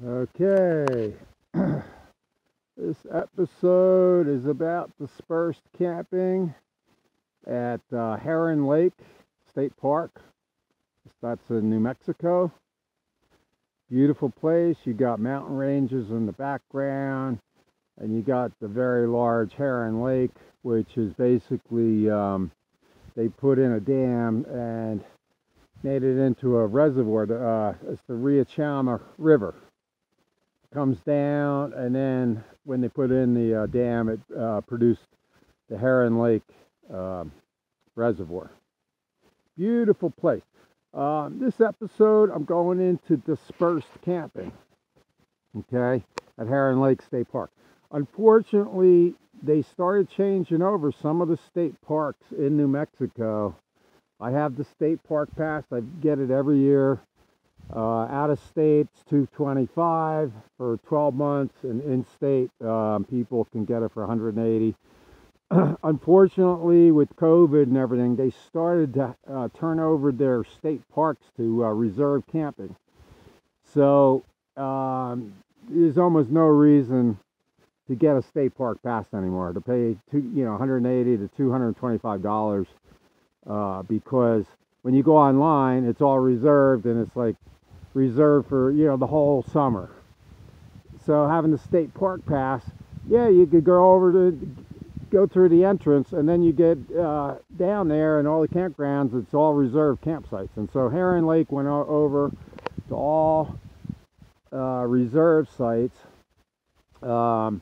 Okay, this episode is about dispersed camping at Heron Lake State Park. That's in New Mexico. Beautiful place. You got mountain ranges in the background, and you got the very large Heron Lake, which is basically they put in a dam and made it into a reservoir. It's the Riachama River. Comes down, and then when they put in the dam, it produced the Heron Lake reservoir. Beautiful place. This episode, I'm going into dispersed camping, okay, at Heron Lake State Park. Unfortunately, they started changing over some of the state parks in New Mexico. I have the state park pass. I get it every year. Out of states, $225 for 12 months, and in state, people can get it for $180. Unfortunately, with COVID and everything, they started to turn over their state parks to reserve camping. So there's almost no reason to get a state park pass anymore, to pay $180 to $225 because when you go online, it's all reserved, and it's like reserved for the whole summer. So having the state park pass, you could go through the entrance, and then you get down there, and all the campgrounds, it's all reserved campsites. And so Heron Lake went over to all reserve sites. The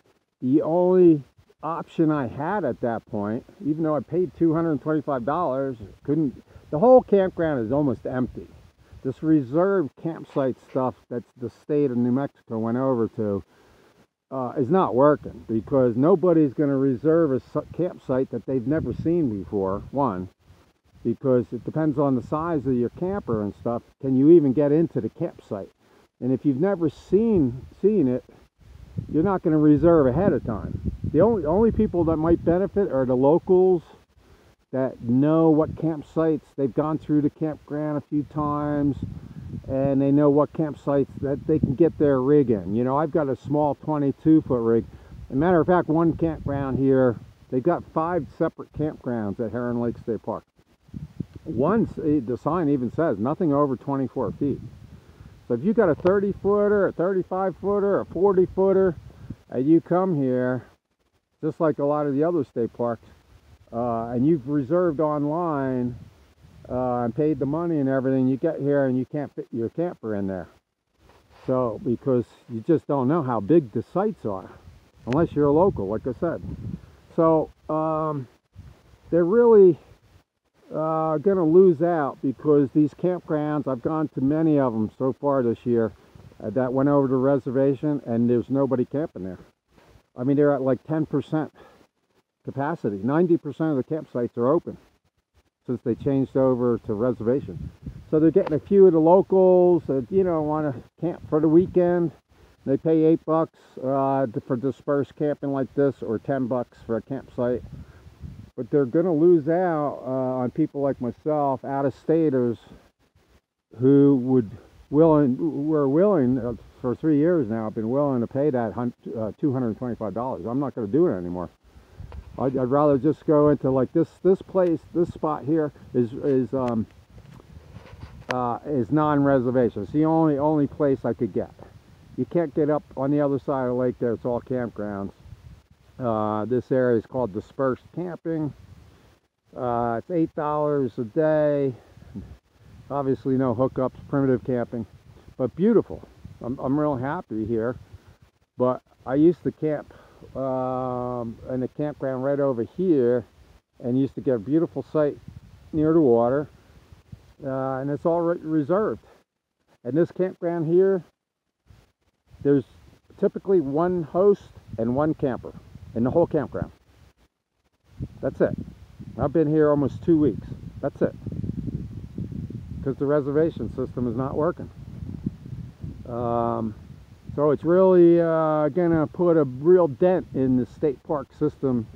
only option I had at that point, even though I paid $225, the whole campground is almost empty. This reserved campsite stuff that the state of New Mexico went over to is not working, because nobody's going to reserve a campsite that they've never seen before. One, because it depends on the size of your camper and stuff. Can you even get into the campsite? And if you've never seen it, you're not going to reserve ahead of time. The only people that might benefit are the locals that know what campsites. They've gone through the campground a few times, and they know what campsites that they can get their rig in. I've got a small 22-foot rig. As a matter of fact, one campground here, they've got 5 separate campgrounds at Heron Lake State Park. The sign even says nothing over 24 feet. So if you've got a 30-footer, a 35-footer, a 40-footer, and you come here, just like a lot of the other state parks, and you've reserved online and paid the money and everything, you get here and you can't fit your camper in there. So, because you just don't know how big the sites are, unless you're a local, like I said. So, they're really going to lose out, because these campgrounds, I've gone to many of them so far this year that went over to reservation, and there's nobody camping there. I mean, they're at like 10% capacity. 90% of the campsites are open since they changed over to reservation. So they're getting a few of the locals that want to camp for the weekend. They pay $8 for dispersed camping like this, or $10 for a campsite. But they're going to lose out on people like myself, out-of-staters, who were willing for 3 years now. I've been willing to pay that $225. I'm not going to do it anymore. I'd rather just go into like this place. This spot here is non-reservation. It's the only place I could get. You can't get up on the other side of the lake there. It's all campgrounds. This area is called dispersed camping. It's $8 a day. Obviously no hookups, primitive camping, but beautiful. I'm real happy here. But I used to camp in the campground right over here, and used to get a beautiful site near the water, and it's all reserved. And this campground here, there's typically one host and one camper in the whole campground. That's it. I've been here almost 2 weeks. That's it, because the reservation system is not working. So it's really going to put a real dent in the state park system.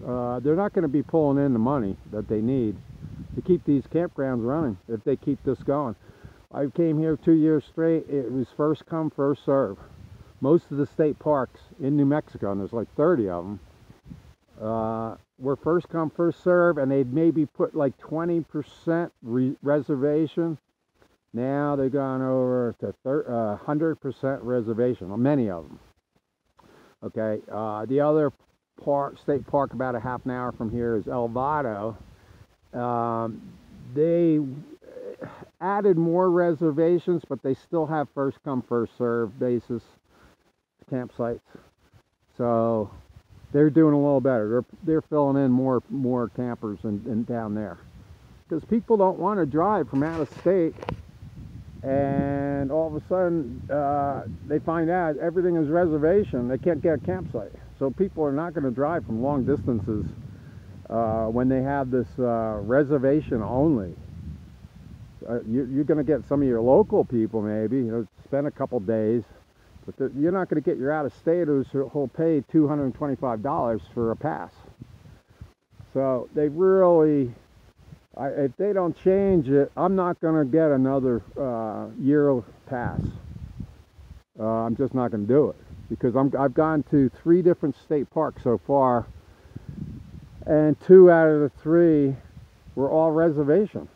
They're not going to be pulling in the money that they need to keep these campgrounds running if they keep this going. I came here 2 years straight. It was first come, first serve. most of the state parks in New Mexico, and there's like 30 of them, were first come, first serve, and they'd maybe put like 20% reservation. Now they've gone over to 100% reservation on many of them. Okay, the other state park about a half an hour from here is El Vado. They added more reservations, but they still have first come, first serve basis campsites. So they're doing a little better. They're filling in more campers and down there, because people don't want to drive from out of state, and all of a sudden they find out everything is reservation. They can't get a campsite. So people are not going to drive from long distances when they have this reservation only. You're going to get some of your local people maybe, spend a couple days, but you're not going to get your out-of-staters who'll pay $225 for a pass. So they really, if they don't change it, I'm not going to get another year pass. I'm just not going to do it, because I've gone to 3 different state parks so far, and 2 out of the 3 were all reservation.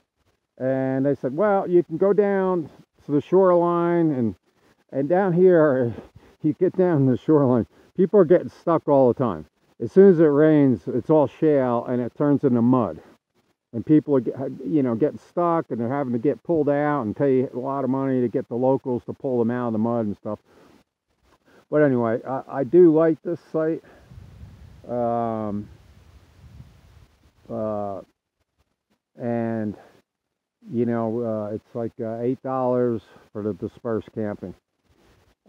And they said, well, you can go down to the shoreline, and down here, you get down the shoreline, people are getting stuck all the time. As soon as it rains, it's all shale and it turns into mud. And people are, getting stuck, and they're having to get pulled out and pay a lot of money to get the locals to pull them out of the mud and stuff. But anyway, I do like this site. And it's like $8 for the dispersed camping.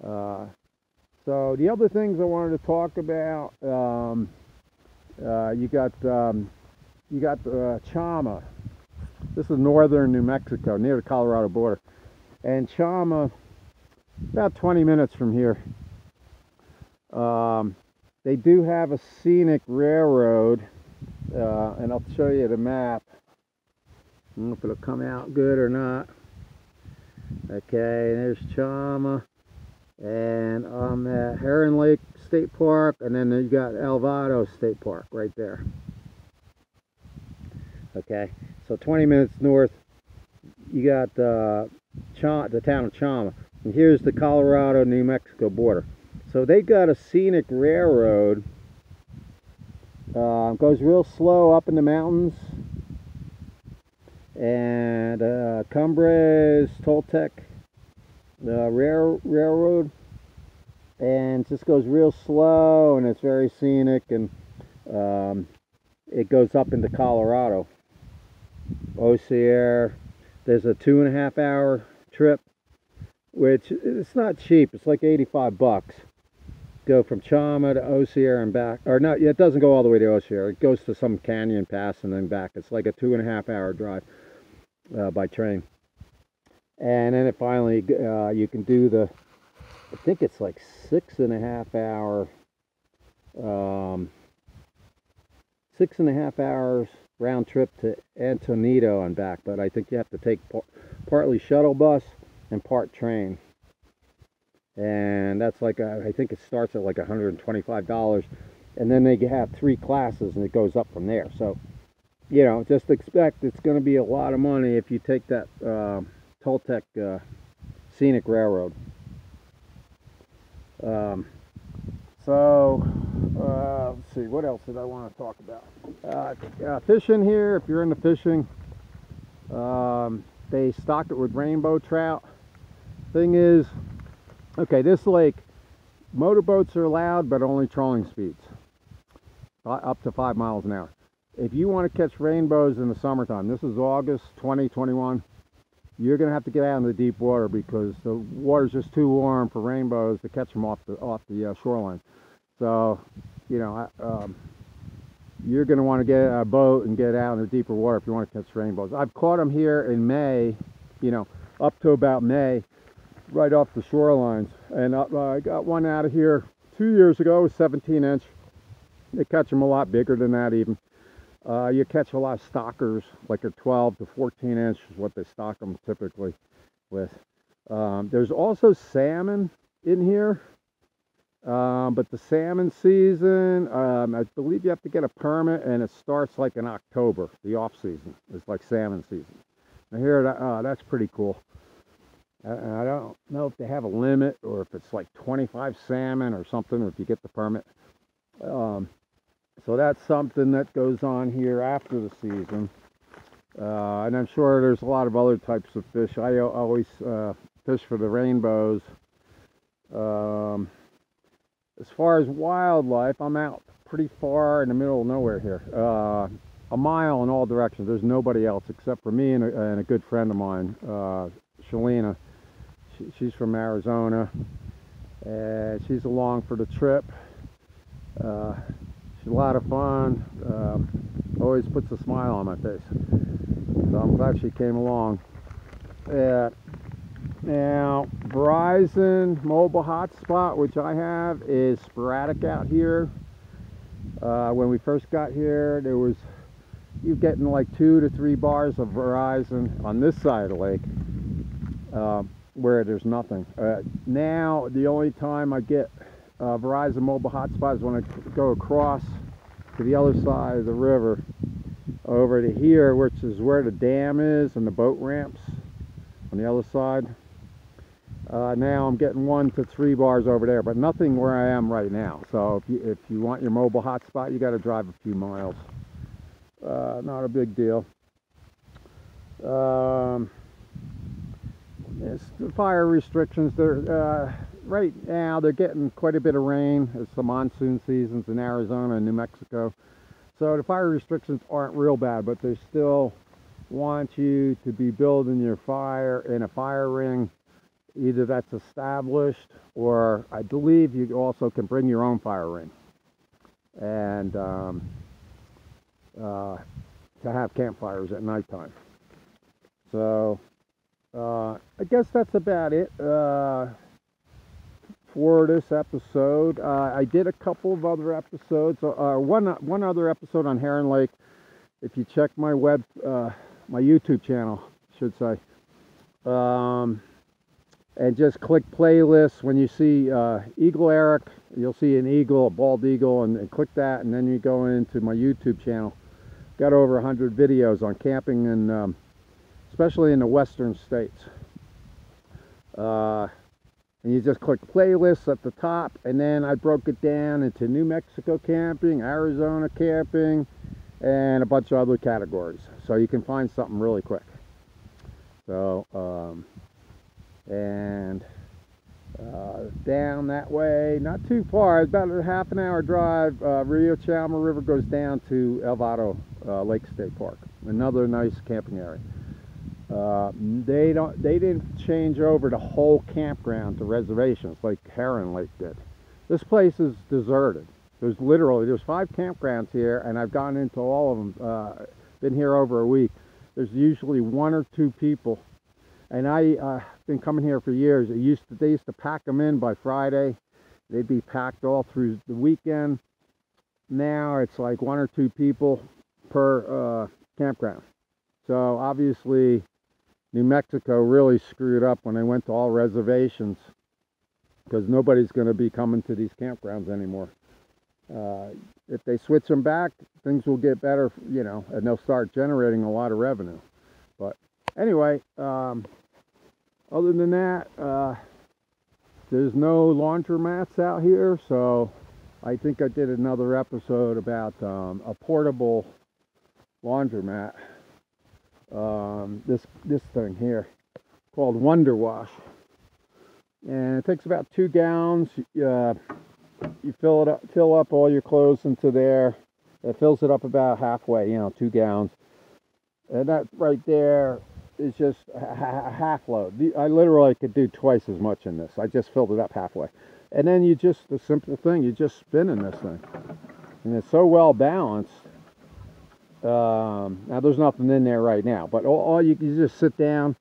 So the other things I wanted to talk about, you got Chama. This is northern New Mexico, near the Colorado border. And Chama, about 20 minutes from here. They do have a scenic railroad, and I'll show you the map. I don't know if it'll come out good or not. Okay, there's Chama, and I'm at Heron Lake State Park, and then you got El Vado State Park right there. Okay, so 20 minutes north, you got the town of Chama, and here's the Colorado-New Mexico border. So they got a scenic railroad. Goes real slow up in the mountains. And Cumbres Toltec railroad, and just goes real slow, and it's very scenic, and it goes up into Colorado. Osier, there's a 2.5 hour trip, which it's not cheap. It's like $85. Go from Chama to Osier and back, or not, it doesn't go all the way to Osier. It goes to some canyon pass and then back. It's like a 2.5 hour drive by train. And then it finally, you can do the, I think it's like 6.5 hour, 6.5 hours round trip to Antonito and back. But I think you have to take partly shuttle bus and part train. And that's like, I think it starts at like $125, and then they have 3 classes, and it goes up from there. So, just expect it's going to be a lot of money if you take that Toltec scenic railroad. Let's see, what else did I want to talk about? Fishing here, if you're into fishing, they stock it with rainbow trout. Thing is, okay, this lake, motorboats are allowed, but only trolling speeds, up to 5 miles an hour. If you want to catch rainbows in the summertime, this is August 2021, you're going to have to get out in the deep water, because the water's just too warm for rainbows to catch them off the shoreline. So, you're going to want to get a boat and get out in the deeper water if you want to catch rainbows. I've caught them here in May, up to about May, right off the shorelines. And I got one out of here 2 years ago, 17-inch. They catch them a lot bigger than that even. You catch a lot of stockers, like a 12 to 14 inch is what they stock them typically with. There's also salmon in here. But the salmon season, I believe you have to get a permit, and it starts like in October. The off season is like salmon season. I hear that that's pretty cool. I don't know if they have a limit or if it's like 25 salmon or something, or if you get the permit. So that's something that goes on here after the season. And I'm sure there's a lot of other types of fish. I always fish for the rainbows. As far as wildlife, I'm out pretty far in the middle of nowhere here. A mile in all directions. There's nobody else except for me and a good friend of mine, Shalina. She's from Arizona, and she's along for the trip. She's a lot of fun. Always puts a smile on my face. So I'm glad she came along. Now, Verizon mobile hotspot, which I have, is sporadic out here. When we first got here, there was you getting like 2 to 3 bars of Verizon on this side of the lake, where there's nothing. Now, the only time I get Verizon mobile hotspot is when I go across to the other side of the river, over to here, which is where the dam is and the boat ramps on the other side. Now I'm getting 1 to 3 bars over there, but nothing where I am right now. So if you want your mobile hotspot, you got to drive a few miles. Not a big deal. It's the fire restrictions. They're right now they're getting quite a bit of rain. It's the monsoon seasons in Arizona and New Mexico, so the fire restrictions aren't real bad, but they still want you to be building your fire in a fire ring, either that's established, or I believe you also can bring your own fire ring, and to have campfires at nighttime. So I guess that's about it for this episode. I did a couple of other episodes, one other episode on Heron Lake. If you check my my YouTube channel, I should say, and just click playlists. When you see Eagle Eric, you'll see an eagle, a bald eagle, and click that, and then you go into my YouTube channel. Got over 100 videos on camping, and especially in the western states. And you just click playlists at the top, and then I broke it down into New Mexico camping, Arizona camping, and a bunch of other categories, so you can find something really quick. So down that way, not too far, about a half an hour drive, Rio Chalma River goes down to El Vado Lake State Park, another nice camping area. They didn't change over the whole campground to reservations like Heron Lake did. This place is deserted. There's 5 campgrounds here, and I've gone into all of them. Been here over a week. There's usually 1 or 2 people, and I've been coming here for years. They used to pack them in by Friday. They'd be packed all through the weekend. Now it's like 1 or 2 people per campground. So obviously New Mexico really screwed up when they went to all reservations, because nobody's going to be coming to these campgrounds anymore. If they switch them back, things will get better, and they'll start generating a lot of revenue. But anyway, other than that, there's no laundromats out here, so I think I did another episode about a portable laundromat. This thing here called Wonder Wash, and it takes about 2 gallons. You fill up all your clothes into there. It fills it up about halfway, 2 gallons, and that right there is just a half load. I literally could do twice as much in this. I just filled it up halfway, and then the simple thing, you just spin in this thing, and it's so well balanced. Now there's nothing in there right now, but all you just sit down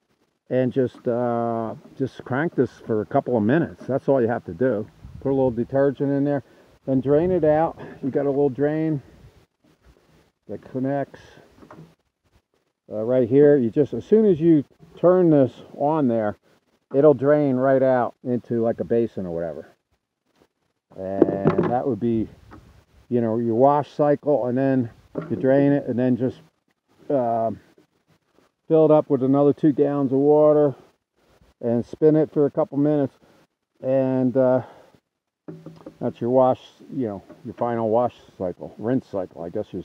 and just crank this for a couple of minutes. That's all you have to do. Put a little detergent in there, then drain it out. You got a little drain that connects right here. As soon as you turn this on there, it'll drain right out into like a basin or whatever. And that would be, you know, your wash cycle, and then you drain it, and then just fill it up with another 2 gallons of water and spin it for a couple minutes, and that's your wash, you know, your final wash cycle, rinse cycle, I guess you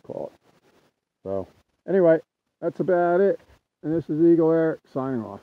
call it. So anyway, that's about it, and this is Eagle Eric signing off.